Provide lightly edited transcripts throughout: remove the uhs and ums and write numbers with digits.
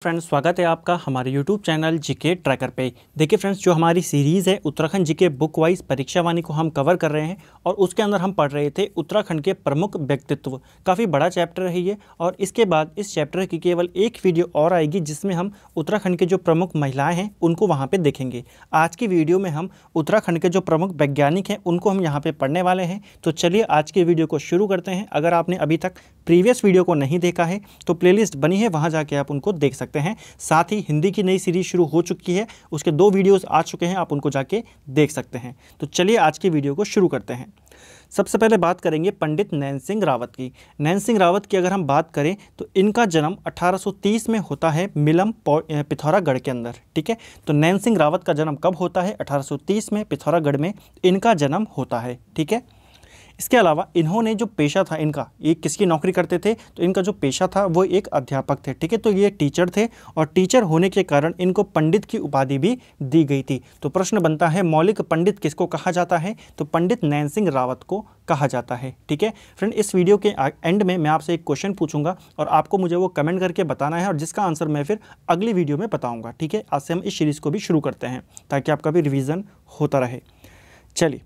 Friends, स्वागत है आपका हमारे यूट्यूब चैनल जीके ट्रैकर पे। देखिए फ्रेंड्स, जो हमारी सीरीज़ है उत्तराखंड जीके बुक वाइज परीक्षा वाणी को हम कवर कर रहे हैं और उसके अंदर हम पढ़ रहे थे उत्तराखंड के प्रमुख व्यक्तित्व। काफ़ी बड़ा चैप्टर है ये और इसके बाद इस चैप्टर की केवल एक वीडियो और आएगी जिसमें हम उत्तराखंड के जो प्रमुख महिलाएँ हैं उनको वहाँ पर देखेंगे। आज की वीडियो में हम उत्तराखंड के जो प्रमुख वैज्ञानिक हैं उनको हम यहाँ पर पढ़ने वाले हैं। तो चलिए आज की वीडियो को शुरू करते हैं। अगर आपने अभी तक प्रीवियस वीडियो को नहीं देखा है तो प्लेलिस्ट बनी है, वहाँ जाके आप उनको देख सकते हैं। साथ ही हिंदी की नई सीरीज शुरू हो चुकी है, उसके 2 वीडियोस आ चुके हैं, आप उनको जाके देख सकते हैं। तो चलिए आज की वीडियो को शुरू करते हैं। सबसे पहले बात करेंगे पंडित नैन सिंह रावत की। नैन सिंह रावत की अगर हम बात करें तो इनका जन्म 1830 में होता है मिलम पिथौरागढ़ के अंदर। ठीक है, तो नैन सिंह रावत का जन्म कब होता है? 1830 में पिथौरागढ़ में इनका जन्म होता है। ठीक है, इसके अलावा इन्होंने जो पेशा था इनका, ये किसकी नौकरी करते थे? तो इनका जो पेशा था वो एक अध्यापक थे। ठीक है, तो ये टीचर थे और टीचर होने के कारण इनको पंडित की उपाधि भी दी गई थी। तो प्रश्न बनता है मौलिक पंडित किसको कहा जाता है? तो पंडित नैन सिंह रावत को कहा जाता है। ठीक है फ्रेंड, इस वीडियो के एंड में मैं आपसे एक क्वेश्चन पूछूंगा और आपको मुझे वो कमेंट करके बताना है और जिसका आंसर मैं फिर अगली वीडियो में बताऊँगा। ठीक है, आज से हम इस सीरीज़ को भी शुरू करते हैं ताकि आपका भी रिविज़न होता रहे। चलिए,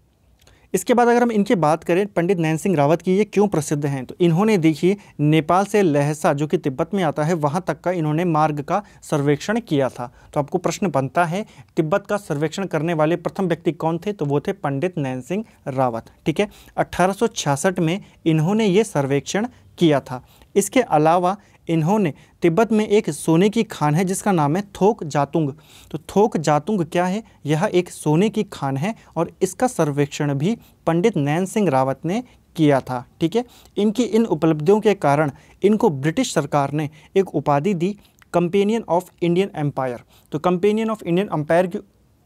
इसके बाद अगर हम इनकी बात करें पंडित नैन सिंह रावत की, ये क्यों प्रसिद्ध हैं? तो इन्होंने देखिए नेपाल से लहसा जो कि तिब्बत में आता है वहाँ तक का इन्होंने मार्ग का सर्वेक्षण किया था। तो आपको प्रश्न बनता है तिब्बत का सर्वेक्षण करने वाले प्रथम व्यक्ति कौन थे? तो वो थे पंडित नैन सिंह रावत। ठीक है, 1866 में इन्होंने ये सर्वेक्षण किया था। इसके अलावा इन्होंने तिब्बत में एक सोने की खान है जिसका नाम है थोक जातुंग। तो थोक जातुंग क्या है? यह एक सोने की खान है और इसका सर्वेक्षण भी पंडित नैन सिंह रावत ने किया था। ठीक है, इनकी इन उपलब्धियों के कारण इनको ब्रिटिश सरकार ने एक उपाधि दी, कंपेनियन ऑफ इंडियन एम्पायर। तो कंपेनियन ऑफ इंडियन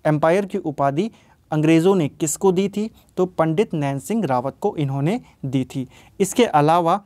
एम्पायर की उपाधि अंग्रेज़ों ने किसको दी थी? तो पंडित नैन सिंह रावत को इन्होंने दी थी। इसके अलावा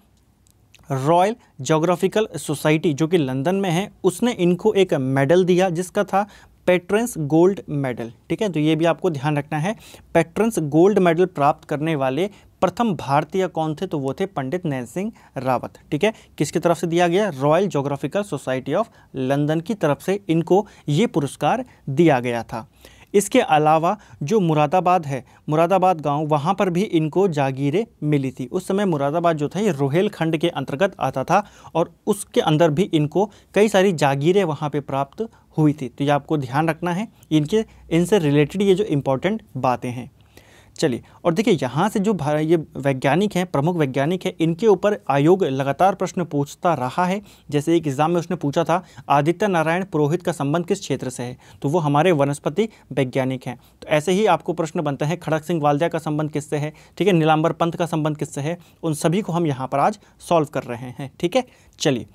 रॉयल ज्योग्राफिकल सोसाइटी जो कि लंदन में है उसने इनको एक मेडल दिया जिसका था पेट्रन्स गोल्ड मेडल। ठीक है, तो ये भी आपको ध्यान रखना है। पेट्रन्स गोल्ड मेडल प्राप्त करने वाले प्रथम भारतीय कौन थे? तो वो थे पंडित नैन सिंह रावत। ठीक है, किसकी तरफ से दिया गया? Royal geographical society of London की तरफ से इनको ये पुरस्कार दिया गया था। इसके अलावा जो मुरादाबाद है, मुरादाबाद गांव, वहाँ पर भी इनको जागीरें मिली थी। उस समय मुरादाबाद जो था ये रोहेलखंड के अंतर्गत आता था और उसके अंदर भी इनको कई सारी जागीरें वहाँ पे प्राप्त हुई थी। तो ये आपको ध्यान रखना है, इनसे रिलेटेड ये जो इम्पोर्टेंट बातें हैं। चलिए, और देखिए यहाँ से जो ये वैज्ञानिक हैं, प्रमुख वैज्ञानिक हैं, इनके ऊपर आयोग लगातार प्रश्न पूछता रहा है। जैसे एक एग्जाम में उसने पूछा था आदित्य नारायण पुरोहित का संबंध किस क्षेत्र से है? तो वो हमारे वनस्पति वैज्ञानिक हैं। तो ऐसे ही आपको प्रश्न बनता है खड़क सिंह वाल्दिया का संबंध किससे है? ठीक है, नीलांबर पंत का संबंध किससे है? उन सभी को हम यहाँ पर आज सॉल्व कर रहे हैं। ठीक है, चलिए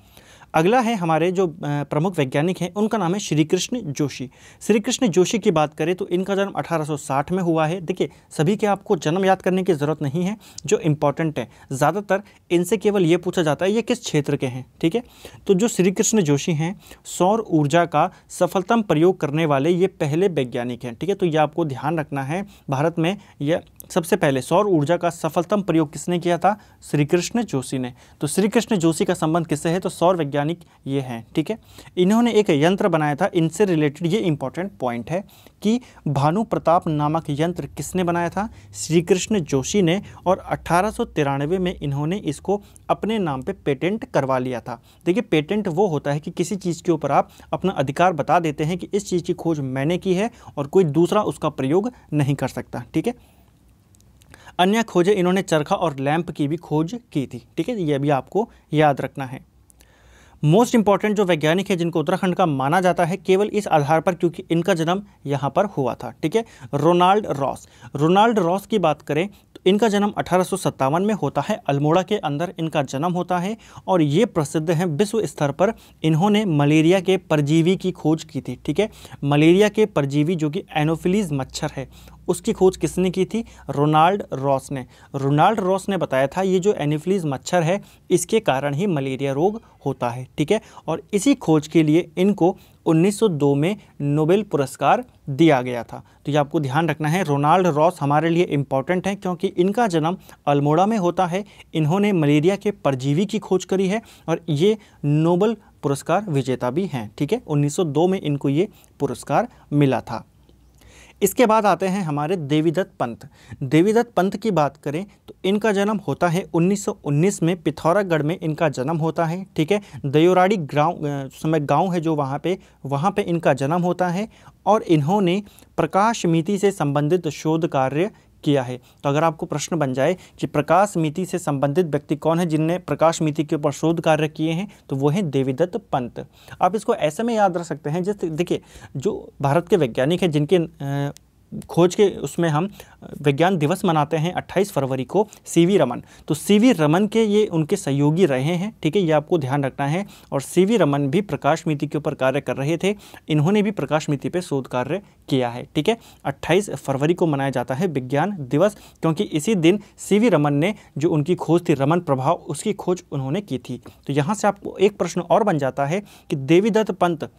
अगला है हमारे जो प्रमुख वैज्ञानिक हैं उनका नाम है श्री कृष्ण जोशी। श्री कृष्ण जोशी की बात करें तो इनका जन्म 1860 में हुआ है। देखिए सभी के आपको जन्म याद करने की ज़रूरत नहीं है, जो इम्पॉर्टेंट है ज़्यादातर इनसे केवल ये पूछा जाता है ये किस क्षेत्र के हैं। ठीक है, तो जो श्री कृष्ण जोशी हैं सौर ऊर्जा का सफलतम प्रयोग करने वाले ये पहले वैज्ञानिक हैं। ठीक है, तो ये आपको ध्यान रखना है, भारत में यह सबसे पहले सौर ऊर्जा का सफलतम प्रयोग किसने किया था? श्री कृष्ण जोशी ने। तो श्री कृष्ण जोशी का संबंध किससे है? तो सौर वैज्ञानिक ये हैं। ठीक है, इन्होंने एक यंत्र बनाया था, इनसे रिलेटेड ये इंपॉर्टेंट पॉइंट है कि भानु प्रताप नामक यंत्र किसने बनाया था? श्री कृष्ण जोशी ने। और 1893 में इन्होंने इसको अपने नाम पे पेटेंट करवा लिया था। देखिए पेटेंट वो होता है कि किसी चीज़ के ऊपर आप अपना अधिकार बता देते हैं कि इस चीज़ की खोज मैंने की है और कोई दूसरा उसका प्रयोग नहीं कर सकता। ठीक है, अन्य खोजें इन्होंने चरखा और लैंप की भी खोज की थी। ठीक है, यह भी आपको याद रखना है। मोस्ट इंपॉर्टेंट जो वैज्ञानिक है जिनको उत्तराखंड का माना जाता है केवल इस आधार पर क्योंकि इनका जन्म यहाँ पर हुआ था। ठीक है, रोनाल्ड रॉस। रोनाल्ड रॉस की बात करें तो इनका जन्म 1857 में होता है, अल्मोड़ा के अंदर इनका जन्म होता है और ये प्रसिद्ध हैं विश्व स्तर पर। इन्होंने मलेरिया के परजीवी की खोज की थी। ठीक है, मलेरिया के परजीवी जो कि एनोफिलीज मच्छर है उसकी खोज किसने की थी? रोनाल्ड रॉस ने। रोनाल्ड रॉस ने बताया था ये जो एनोफिलीज मच्छर है इसके कारण ही मलेरिया रोग होता है। ठीक है, और इसी खोज के लिए इनको 1902 में नोबेल पुरस्कार दिया गया था। तो ये आपको ध्यान रखना है। रोनाल्ड रॉस हमारे लिए इम्पॉर्टेंट है क्योंकि इनका जन्म अल्मोड़ा में होता है। इन्होंने मलेरिया के परजीवी की खोज करी है और ये नोबेल पुरस्कार विजेता भी हैं। ठीक है, 1902 में इनको ये पुरस्कार मिला था। इसके बाद आते हैं हमारे देवीदत्त पंत। देवीदत्त पंत की बात करें तो इनका जन्म होता है 1919 में, पिथौरागढ़ में इनका जन्म होता है। ठीक है, दयोराड़ी गांव है जो वहाँ पे इनका जन्म होता है और इन्होंने प्रकाशमिति से संबंधित शोध कार्य किया है। तो अगर आपको प्रश्न बन जाए कि प्रकाशमिति से संबंधित व्यक्ति कौन है जिनने प्रकाशमिति के ऊपर शोध कार्य किए हैं, तो वो है देवीदत्त पंत। आप इसको ऐसे में याद रख सकते हैं, जैसे देखिए जो भारत के वैज्ञानिक हैं जिनके खोज के उसमें हम विज्ञान दिवस मनाते हैं 28 फरवरी को, सीवी रमन। तो सीवी रमन के ये उनके सहयोगी रहे हैं। ठीक है, ये आपको ध्यान रखना है। और सीवी रमन भी प्रकाशमिति के ऊपर कार्य कर रहे थे, इन्होंने भी प्रकाशमिति पे शोध कार्य किया है। ठीक है, 28 फरवरी को मनाया जाता है विज्ञान दिवस, क्योंकि इसी दिन सीवी रमन ने जो उनकी खोज थी रमन प्रभाव, उसकी खोज उन्होंने की थी। तो यहाँ से आपको एक प्रश्न और बन जाता है कि देवीदत्त पंत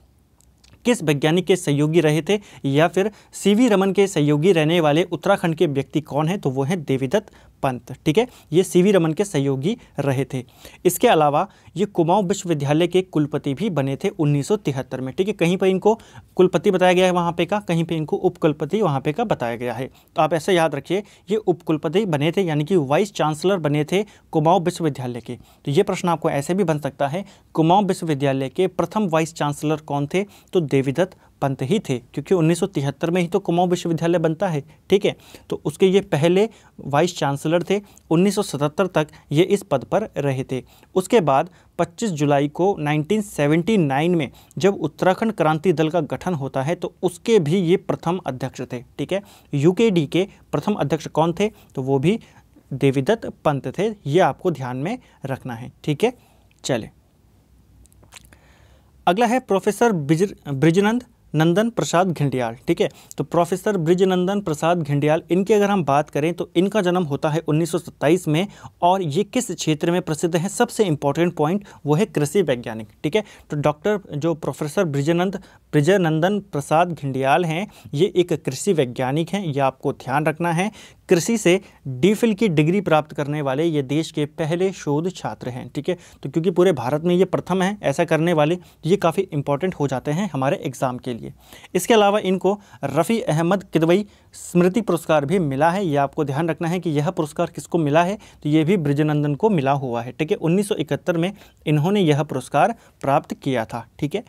किस वैज्ञानिक के सहयोगी रहे थे, या फिर सीवी रमन के सहयोगी रहने वाले उत्तराखंड के व्यक्ति कौन है, तो वो है देवीदत्त पंत। ठीक है, ये सीवी रमन के सहयोगी रहे थे। इसके अलावा ये कुमाऊं विश्वविद्यालय के कुलपति भी बने थे 1973 में। ठीक है, कहीं पर इनको कुलपति बताया गया है वहाँ पे का, कहीं पे इनको उपकुलपति वहाँ पे का बताया गया है। तो आप ऐसे याद रखिए, ये उपकुलपति बने थे, यानी कि वाइस चांसलर बने थे कुमाऊं विश्वविद्यालय के। तो ये प्रश्न आपको ऐसे भी बन सकता है, कुमाऊं विश्वविद्यालय के प्रथम वाइस चांसलर कौन थे, तो देवीदत्त पंत ही थे, क्योंकि 1973 में ही तो कुमाऊं विश्वविद्यालय बनता है। ठीक है, तो उसके ये पहले वाइस चांसलर थे। 1977 तक ये इस पद पर रहे थे। उसके बाद 25 जुलाई को 1979 में जब उत्तराखंड क्रांति दल का गठन होता है, तो उसके भी ये प्रथम अध्यक्ष थे। ठीक है, यूकेडी के प्रथम अध्यक्ष कौन थे, तो वो भी देवीदत्त पंत थे। ये आपको ध्यान में रखना है। ठीक है, चले अगला है प्रोफेसर ब्रिजनंद नंदन प्रसाद घिंडियाल। ठीक है, तो प्रोफेसर ब्रिजनंदन प्रसाद घिंडियाल, इनकी अगर हम बात करें तो इनका जन्म होता है 1927 में, और ये किस क्षेत्र में प्रसिद्ध है, सबसे इंपॉर्टेंट पॉइंट वो है कृषि वैज्ञानिक। ठीक है, तो डॉक्टर जो प्रोफेसर ब्रिजनंदन प्रसाद घिंडियाल हैं, ये एक कृषि वैज्ञानिक हैं, ये आपको ध्यान रखना है। कृषि से डीफिल की डिग्री प्राप्त करने वाले ये देश के पहले शोध छात्र हैं। ठीक है, तो क्योंकि पूरे भारत में ये प्रथम है ऐसा करने वाले, ये काफ़ी इंपॉर्टेंट हो जाते हैं हमारे एग्जाम के लिए। इसके अलावा इनको रफ़ी अहमद किदवई स्मृति पुरस्कार भी मिला है। ये आपको ध्यान रखना है कि यह पुरस्कार किसको मिला है, तो ये भी ब्रिजनंदन को मिला हुआ है। ठीक है, 1971 में इन्होंने यह पुरस्कार प्राप्त किया था। ठीक है,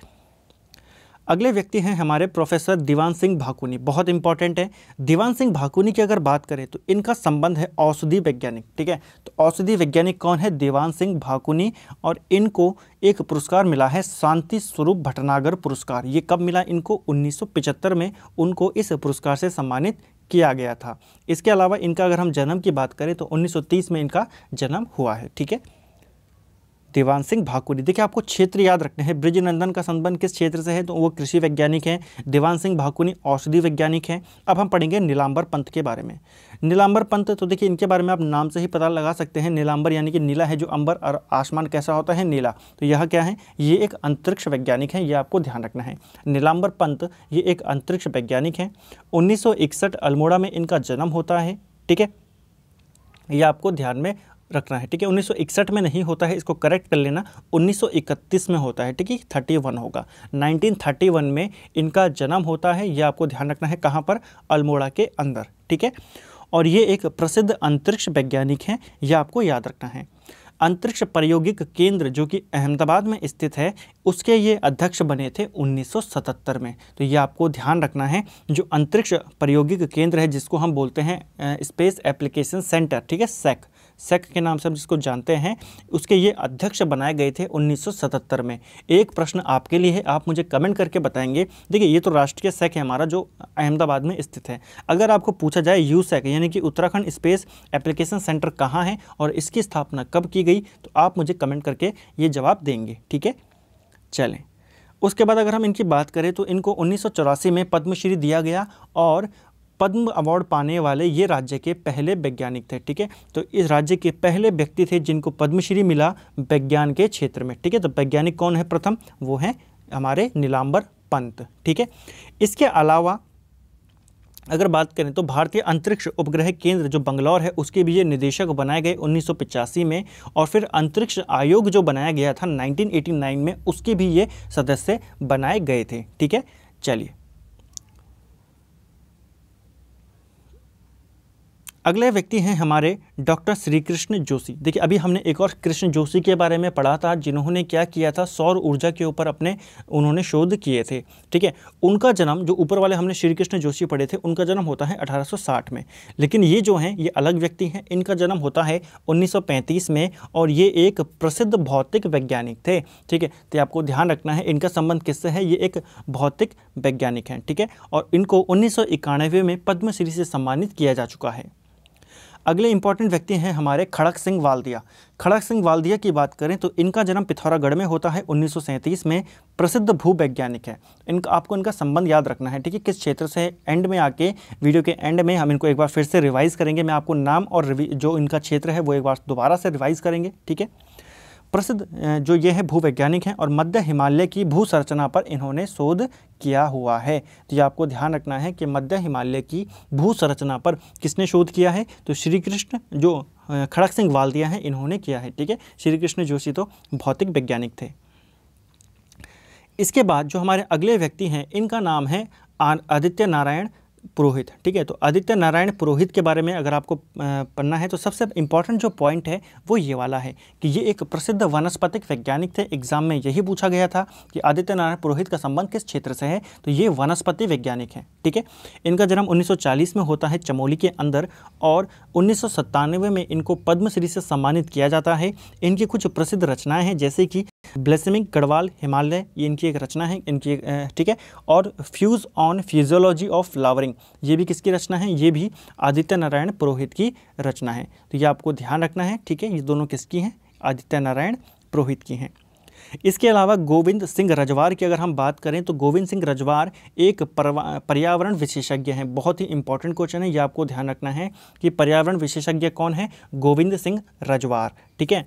अगले व्यक्ति हैं हमारे प्रोफेसर दीवान सिंह भाकुनी, बहुत इंपॉर्टेंट है। दीवान सिंह भाकुनी की अगर बात करें तो इनका संबंध है औषधि वैज्ञानिक। ठीक है, तो औषधि वैज्ञानिक कौन है, दीवान सिंह भाकुनी, और इनको एक पुरस्कार मिला है शांति स्वरूप भटनागर पुरस्कार। ये कब मिला इनको, 1975 में उनको इस पुरस्कार से सम्मानित किया गया था। इसके अलावा इनका अगर हम जन्म की बात करें तो 1930 में इनका जन्म हुआ है। ठीक है, दीवान सिंह भाकुनी। देखिए आपको क्षेत्र याद रखने हैं, ब्रिजनंदन का संबंध किस क्षेत्र से है, तो वो कृषि वैज्ञानिक हैं। दीवान सिंह भाकुनी औषधि वैज्ञानिक हैं। अब हम पढ़ेंगे नीलांबर पंत के बारे में। नीलांबर पंत, तो देखिए इनके बारे में आप नाम से ही पता लगा सकते हैं। नीलांबर यानी कि नीला है जो अंबर, और आसमान कैसा होता है, नीला। तो यह क्या है, ये एक अंतरिक्ष वैज्ञानिक है, ये आपको ध्यान रखना है। नीलांबर पंत ये एक अंतरिक्ष वैज्ञानिक हैं। 1961 अल्मोड़ा में इनका जन्म होता है। ठीक है, ये आपको ध्यान में रखना है। ठीक है, 1961 में नहीं होता है, इसको करेक्ट कर लेना, 1931 में होता है। ठीक है, 31 होगा। 1931 में इनका जन्म होता है, यह आपको ध्यान रखना है। कहाँ पर, अल्मोड़ा के अंदर। ठीक है, और ये एक प्रसिद्ध अंतरिक्ष वैज्ञानिक हैं, यह आपको याद रखना है। अंतरिक्ष प्रायोगिक केंद्र जो कि अहमदाबाद में स्थित है, उसके ये अध्यक्ष बने थे 1977 में। तो ये आपको ध्यान रखना है, जो अंतरिक्ष प्रायोगिक केंद्र है जिसको हम बोलते हैं स्पेस एप्लीकेशन सेंटर, ठीक है, सेक के नाम से हम जिसको जानते हैं, उसके ये अध्यक्ष बनाए गए थे 1977 में। एक प्रश्न आपके लिए है, आप मुझे कमेंट करके बताएंगे। देखिए ये तो राष्ट्रीय सेक है हमारा जो अहमदाबाद में स्थित है। अगर आपको पूछा जाए यूसेक यानी कि उत्तराखंड स्पेस एप्लीकेशन सेंटर कहाँ है और इसकी स्थापना कब की गई, तो आप मुझे कमेंट करके ये जवाब देंगे। ठीक है, चलें उसके बाद अगर हम इनकी बात करें तो इनको 1984 में पद्मश्री दिया गया और पद्म अवार्ड पाने वाले ये राज्य के पहले वैज्ञानिक थे। ठीक है, तो इस राज्य के पहले व्यक्ति थे जिनको पद्मश्री मिला विज्ञान के क्षेत्र में। ठीक है, तो वैज्ञानिक कौन है प्रथम, वो हैं हमारे नीलांबर पंत। ठीक है, इसके अलावा अगर बात करें तो भारतीय अंतरिक्ष उपग्रह केंद्र जो बंगलौर है उसके भी ये निदेशक बनाए गए 1985 में, और फिर अंतरिक्ष आयोग जो बनाया गया था 1989 में, उसके भी ये सदस्य बनाए गए थे। ठीक है, चलिए अगले व्यक्ति हैं हमारे डॉक्टर श्री कृष्ण जोशी। देखिए अभी हमने एक और कृष्ण जोशी के बारे में पढ़ा था जिन्होंने क्या किया था, सौर ऊर्जा के ऊपर उन्होंने शोध किए थे। ठीक है, उनका जन्म, जो ऊपर वाले हमने श्री कृष्ण जोशी पढ़े थे, उनका जन्म होता है 1860 में, लेकिन ये जो हैं ये अलग व्यक्ति हैं। इनका जन्म होता है 1935 में और ये एक प्रसिद्ध भौतिक वैज्ञानिक थे। ठीक है, तो आपको ध्यान रखना है इनका संबंध किससे है, ये एक भौतिक वैज्ञानिक हैं। ठीक है, और इनको 1991 में पद्मश्री से सम्मानित किया जा चुका है। अगले इंपॉर्टेंट व्यक्ति हैं हमारे खड़क सिंह वाल्दिया। खड़क सिंह वाल्दिया की बात करें तो इनका जन्म पिथौरागढ़ में होता है 1937 में, प्रसिद्ध भूवैज्ञानिक है। आपको इनका संबंध याद रखना है। ठीक है, किस क्षेत्र से है, एंड में आके, वीडियो के एंड में हम इनको एक बार फिर से रिवाइज़ करेंगे। मैं आपको नाम और जो इनका क्षेत्र है वो एक बार दोबारा से रिवाइज़ करेंगे। ठीक है, प्रसिद्ध जो ये है भूवैज्ञानिक हैं और मध्य हिमालय की भू संरचना पर इन्होंने शोध किया हुआ है। तो ये आपको ध्यान रखना है कि मध्य हिमालय की भू संरचना पर किसने शोध किया है, तो श्री कृष्ण जो खड़क सिंह वाल्दिया हैं इन्होंने किया है। ठीक है, श्री कृष्ण जोशी तो भौतिक वैज्ञानिक थे। इसके बाद जो हमारे अगले व्यक्ति हैं इनका नाम है आदित्य नारायण पुरोहित। ठीक है, तो आदित्य नारायण पुरोहित के बारे में अगर आपको पढ़ना है तो सबसे इम्पॉर्टेंट जो पॉइंट है वो ये वाला है कि ये एक प्रसिद्ध वनस्पतिक वैज्ञानिक थे। एग्जाम में यही पूछा गया था कि आदित्य नारायण पुरोहित का संबंध किस क्षेत्र से है, तो ये वनस्पति वैज्ञानिक हैं। ठीक है, इनका जन्म 1940 में होता है चमोली के अंदर और 1997 में इनको पद्मश्री से सम्मानित किया जाता है। इनकी कुछ प्रसिद्ध रचनाएँ हैं जैसे कि ब्लेसमिंग गढ़वाल हिमालय, ये इनकी एक रचना है इनकी। ठीक है, और fuse on physiology of flowering, ये भी किसकी रचना है, ये भी आदित्य नारायण पुरोहित की रचना है। तो ये आपको ध्यान रखना है। ठीक है, ये दोनों किसकी हैं, आदित्य नारायण पुरोहित की हैं। इसके अलावा गोविंद सिंह रजवार की अगर हम बात करें तो गोविंद सिंह रजवार एक पर्यावरण विशेषज्ञ हैं। बहुत ही इंपॉर्टेंट क्वेश्चन है, ये आपको ध्यान रखना है कि पर्यावरण विशेषज्ञ कौन है, गोविंद सिंह रजवार। ठीक है,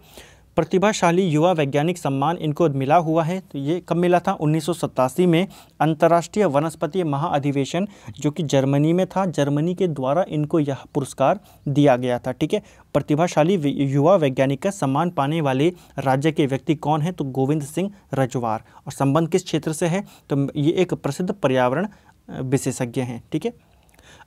प्रतिभाशाली युवा वैज्ञानिक सम्मान इनको मिला हुआ है। तो ये कब मिला था, 1987 में अंतर्राष्ट्रीय वनस्पति महाअधिवेशन जो कि जर्मनी में था, जर्मनी के द्वारा इनको यह पुरस्कार दिया गया था। ठीक है, प्रतिभाशाली युवा वैज्ञानिक का सम्मान पाने वाले राज्य के व्यक्ति कौन है, तो गोविंद सिंह रजवार। और संबंध किस क्षेत्र से है, तो ये एक प्रसिद्ध पर्यावरण विशेषज्ञ हैं। ठीक है,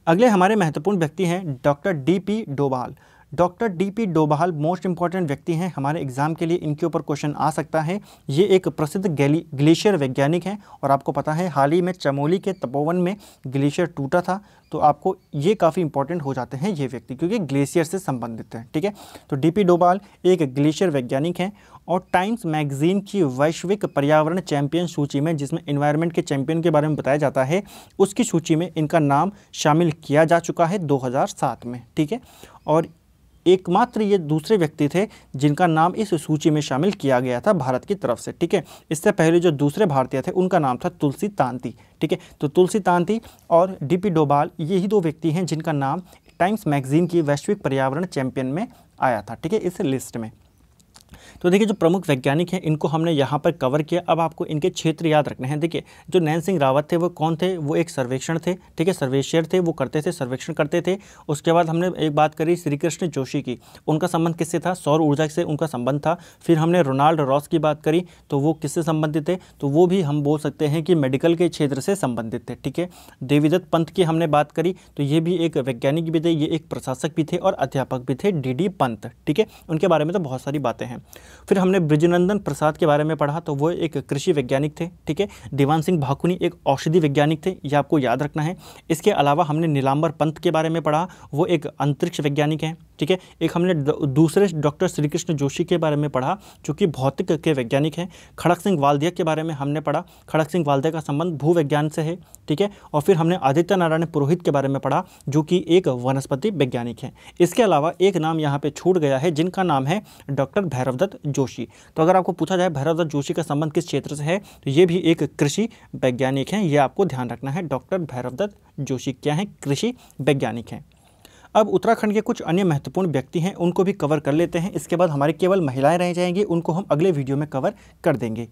अगले हमारे महत्वपूर्ण व्यक्ति हैं doctor DP Doval. Doctor DP Doval most important व्यक्ति हैं हमारे एग्जाम के लिए, इनके ऊपर क्वेश्चन आ सकता है। ये एक प्रसिद्ध ग्लेशियर वैज्ञानिक हैं और आपको पता है हाल ही में चमोली के तपोवन में ग्लेशियर टूटा था, तो आपको ये काफ़ी इंपॉर्टेंट हो जाते हैं ये व्यक्ति क्योंकि ग्लेशियर से संबंधित है। ठीक है, तो DP डोभाल एक ग्लेशियर वैज्ञानिक हैं और टाइम्स मैगजीन की वैश्विक पर्यावरण चैंपियन सूची में, जिसमें एनवायरनमेंट के चैंपियन के बारे में बताया जाता है, उसकी सूची में इनका नाम शामिल किया जा चुका है 2007 में। ठीक है, और एकमात्र ये दूसरे व्यक्ति थे जिनका नाम इस सूची में शामिल किया गया था भारत की तरफ से। ठीक है, इससे पहले जो दूसरे भारतीय थे उनका नाम था तुलसी तांती। ठीक है, तो तुलसी तांती और DP डोभाल यही दो व्यक्ति हैं जिनका नाम टाइम्स मैगजीन की वैश्विक पर्यावरण चैंपियन में आया था। ठीक है, इस लिस्ट में। तो देखिए जो प्रमुख वैज्ञानिक हैं इनको हमने यहाँ पर कवर किया। अब आपको इनके क्षेत्र याद रखने हैं। देखिए जो नैन सिंह रावत थे वो कौन थे, वो एक सर्वेक्षण थे। ठीक है, सर्वेक्षण थे, वो करते थे, सर्वेक्षण करते थे। उसके बाद हमने एक बात करी श्री कृष्ण जोशी की, उनका संबंध किससे था, सौर ऊर्जा से उनका संबंध था। फिर हमने रोनाल्ड रॉस की बात करी, तो वो किससे संबंधित थे, तो वो भी हम बोल सकते हैं कि मेडिकल के क्षेत्र से संबंधित थे। ठीक है, देवीदत्त पंत की हमने बात करी, तो ये भी एक वैज्ञानिक भी थे, ये एक प्रशासक भी थे और अध्यापक भी थे, DD पंत। ठीक है, उनके बारे में तो बहुत सारी बातें हैं। फिर हमने ब्रिजनंदन प्रसाद के बारे में पढ़ा, तो वो एक कृषि वैज्ञानिक थे। ठीक है, दीवान सिंह भाकुनी एक औषधि वैज्ञानिक थे, ये आपको याद रखना है। इसके अलावा हमने नीलांबर पंत के बारे में पढ़ा, वो एक अंतरिक्ष वैज्ञानिक हैं। ठीक है, एक हमने दूसरे डॉक्टर श्री कृष्ण जोशी के बारे में पढ़ा जो कि भौतिक के वैज्ञानिक हैं। खड़क सिंह वाल्दिया के बारे में हमने पढ़ा, खड़क सिंह वाल्दिया का संबंध भूविज्ञान से है। ठीक है, और फिर हमने आदित्य नारायण पुरोहित के बारे में पढ़ा जो कि एक वनस्पति वैज्ञानिक हैं। इसके अलावा एक नाम यहाँ पे छूट गया है जिनका नाम है डॉक्टर भैरवदत्त जोशी। तो अगर आपको पूछा जाए भैरवदत्त जोशी का संबंध किस क्षेत्र से है, तो ये भी एक कृषि वैज्ञानिक हैं, ये आपको ध्यान रखना है। डॉक्टर भैरवदत्त जोशी क्या हैं, कृषि वैज्ञानिक हैं। अब उत्तराखंड के कुछ अन्य महत्वपूर्ण व्यक्ति हैं, उनको भी कवर कर लेते हैं। इसके बाद हमारी केवल महिलाएं रह जाएंगी, उनको हम अगले वीडियो में कवर कर देंगे।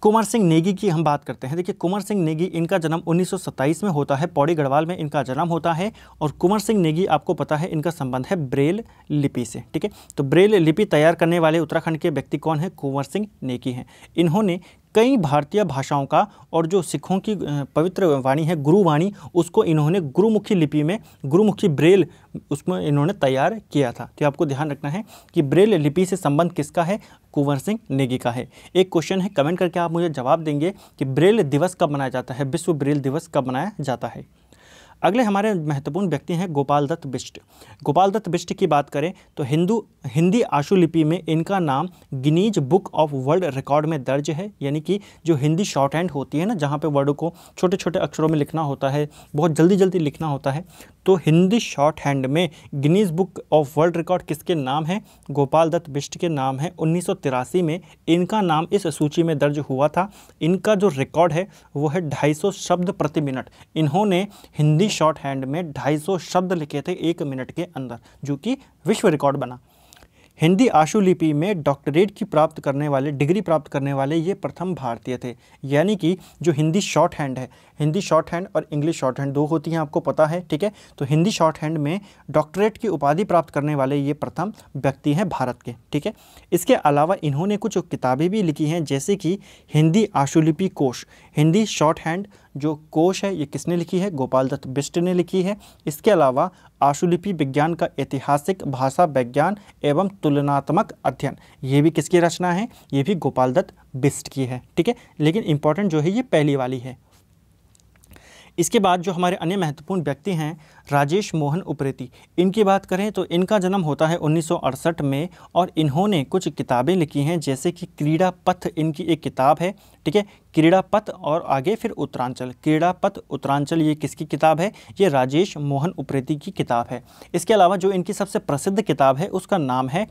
कुंवर सिंह नेगी की हम बात करते हैं। देखिए कुंवर सिंह नेगी, इनका जन्म 1927 में होता है, पौड़ी गढ़वाल में इनका जन्म होता है। और कुंवर सिंह नेगी आपको पता है इनका संबंध है ब्रेल लिपि से, ठीक है। तो ब्रेल लिपि तैयार करने वाले उत्तराखंड के व्यक्ति कौन है? कुंवर सिंह नेगी हैं। इन्होंने कई भारतीय भाषाओं का और जो सिखों की पवित्र वाणी है गुरुवाणी, उसको इन्होंने गुरुमुखी लिपि में, गुरुमुखी ब्रेल उसमें इन्होंने तैयार किया था। तो आपको ध्यान रखना है कि ब्रेल लिपि से संबंध किसका है? कुंवर सिंह नेगी का है। एक क्वेश्चन है, कमेंट करके आप मुझे जवाब देंगे कि ब्रेल दिवस कब मनाया जाता है, विश्व ब्रेल दिवस कब मनाया जाता है। अगले हमारे महत्वपूर्ण व्यक्ति हैं गोपाल दत्त बिष्ट। गोपाल दत्त बिष्ट की बात करें तो हिंदी आशुलिपि में इनका नाम Guinness book of world record में दर्ज है। यानी कि जो हिंदी शॉर्ट हैंड होती है ना, जहाँ पे वर्ड को छोटे छोटे अक्षरों में लिखना होता है, बहुत जल्दी जल्दी लिखना होता है, तो हिंदी शॉर्ट हैंड में Guinness book of world record किसके नाम है? गोपाल दत्त बिष्ट के नाम है। 1983 में इनका नाम इस सूची में दर्ज हुआ था। इनका जो रिकॉर्ड है वो है 250 शब्द प्रति मिनट। इन्होंने हिंदी शॉर्ट हैंड में 250 शब्द लिखे थे 1 मिनट के अंदर, जो कि विश्व रिकॉर्ड बना। हिंदी आशुलिपि में डॉक्टरेट की डिग्री प्राप्त करने वाले ये प्रथम भारतीय थे। यानी कि जो हिंदी शॉर्ट हैंड है, हिंदी शॉर्ट हैंड और इंग्लिश शॉर्ट हैंड दो होती हैं, आपको पता है, ठीक है। तो हिंदी शॉर्ट हैंड में डॉक्टरेट की उपाधि प्राप्त करने वाले ये प्रथम व्यक्ति हैं भारत के, ठीक है। इसके अलावा इन्होंने कुछ किताबें भी लिखी हैं, जैसे कि हिंदी आशुलिपि कोश, हिंदी शॉर्ट हैंड जो कोश है ये किसने लिखी है? गोपाल दत्त बिष्ट ने लिखी है। इसके अलावा आशुलिपि विज्ञान का ऐतिहासिक, भाषा विज्ञान एवं तुलनात्मक अध्ययन, ये भी किसकी रचना है? ये भी गोपाल दत्त बिष्ट की है, ठीक है। लेकिन इंपॉर्टेंट जो है ये पहली वाली है। इसके बाद जो हमारे अन्य महत्वपूर्ण व्यक्ति हैं, राजेश मोहन उप्रेती, इनकी बात करें तो इनका जन्म होता है 1968 में और इन्होंने कुछ किताबें लिखी हैं, जैसे कि क्रीड़ा पथ इनकी एक किताब है, ठीक है। क्रीड़ा पथ और आगे फिर उत्तरांचल, क्रीड़ा पथ उत्तरांचल ये किसकी किताब है? ये राजेश मोहन उप्रेती की किताब है। इसके अलावा जो इनकी सबसे प्रसिद्ध किताब है उसका नाम है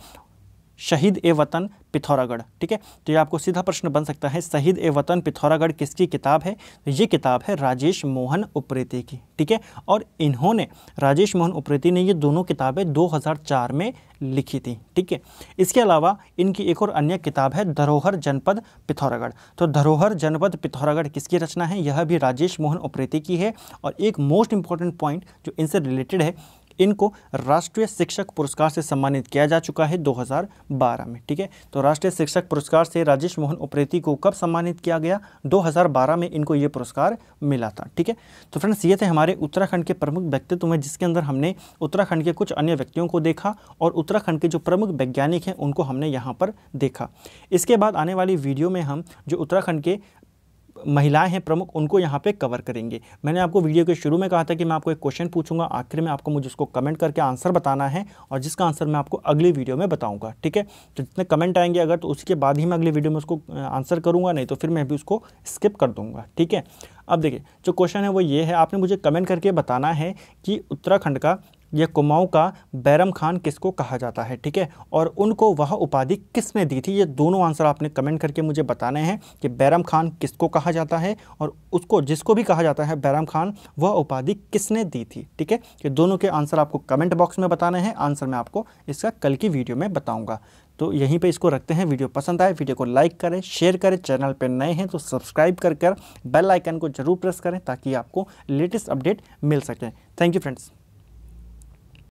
शहीद ए वतन पिथौरागढ़, ठीक है। तो ये आपको सीधा प्रश्न बन सकता है, शहीद ए वतन पिथौरागढ़ किसकी किताब है? तो ये किताब है राजेश मोहन उप्रेती की, ठीक है। और इन्होंने, राजेश मोहन उप्रेती ने ये दोनों किताबें 2004 में लिखी थी, ठीक है। इसके अलावा इनकी एक और अन्य किताब है धरोहर जनपद पिथौरागढ़। तो धरोहर जनपद पिथौरागढ़ किसकी रचना है? यह भी राजेश मोहन उप्रेती की है। और एक मोस्ट इंपॉर्टेंट पॉइंट जो इनसे रिलेटेड है, इनको राष्ट्रीय शिक्षक पुरस्कार से सम्मानित किया जा चुका है 2012 में, ठीक है। तो राष्ट्रीय शिक्षक पुरस्कार से राजेश मोहन उप्रेती को कब सम्मानित किया गया? 2012 में इनको ये पुरस्कार मिला था, ठीक है। तो फ्रेंड्स, ये थे हमारे उत्तराखंड के प्रमुख व्यक्तित्व में, जिसके अंदर हमने उत्तराखंड के कुछ अन्य व्यक्तियों को देखा और उत्तराखंड के जो प्रमुख वैज्ञानिक हैं उनको हमने यहाँ पर देखा। इसके बाद आने वाली वीडियो में हम जो उत्तराखंड के महिलाएं हैं प्रमुख, उनको यहाँ पे कवर करेंगे। मैंने आपको वीडियो के शुरू में कहा था कि मैं आपको एक क्वेश्चन पूछूंगा, आखिर में आपको मुझे उसको कमेंट करके आंसर बताना है, और जिसका आंसर मैं आपको अगली वीडियो में बताऊंगा, ठीक है। तो जितने कमेंट आएंगे अगर, तो उसके बाद ही मैं अगली वीडियो में उसको आंसर करूँगा, नहीं तो फिर मैं भी उसको स्किप कर दूँगा, ठीक है। अब देखिए, जो क्वेश्चन है वो ये है, आपने मुझे कमेंट करके बताना है कि उत्तराखंड का या कुमाऊं का बैरम खान किसको कहा जाता है, ठीक है। और उनको वह उपाधि किसने दी थी? ये दोनों आंसर आपने कमेंट करके मुझे बताने हैं कि बैरम खान किसको कहा जाता है और उसको, जिसको भी कहा जाता है बैरम खान, वह उपाधि किसने दी थी, ठीक है। ये दोनों के आंसर आपको कमेंट बॉक्स में बताने हैं। आंसर मैं आपको इसका कल की वीडियो में बताऊँगा। तो यहीं पे इसको रखते हैं। वीडियो पसंद आए वीडियो को लाइक करें, शेयर करें, चैनल पर नए हैं तो सब्सक्राइब कर बेल आइकन को जरूर प्रेस करें ताकि आपको लेटेस्ट अपडेट मिल सके। Thank you friends.